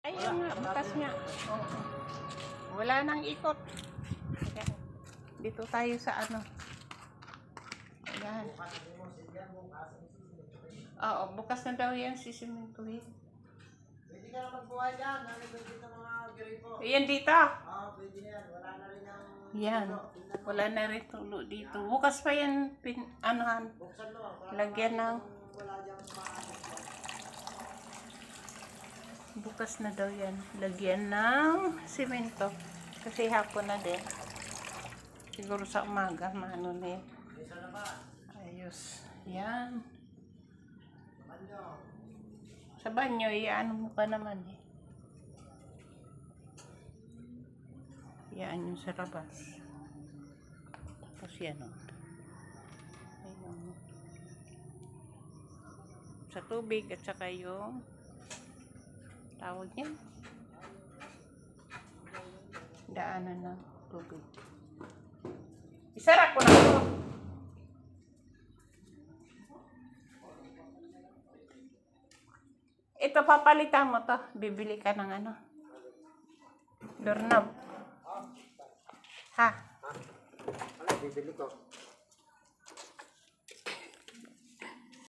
Ayun nga, bukas nga. Oo. Wala nang ikot. Ayan. Dito tayo sa ano. Ayan. Oo, bukas na daw yan sisimentuhin. Pwede ka na magbuhay dyan. Nalipin dito mga gripo. Ayan dito. Pwede na yan. Wala na rin ang... Yan. Wala na rin tulo dito. Bukas pa yan, anuhan. Buksan mo. Lagyan ng... Wala dyan maano. Bukas na daw yan. Lagyan ng simento. Kasi hapon na din. Siguro sa umaga, maano na yan. Isa na ba? Ayos. Yan. Ano? Sa banyo, iano mo pa naman eh. Yan yung sa labas. Tapos yan o. Ayun. Sa tubig at saka yung tawag niya. Daanan ng tubig. Isara ko na ito. Ito, papalitan mo to. Bibili ka ng ano. Doorknob. Ha? Ano bibili ko?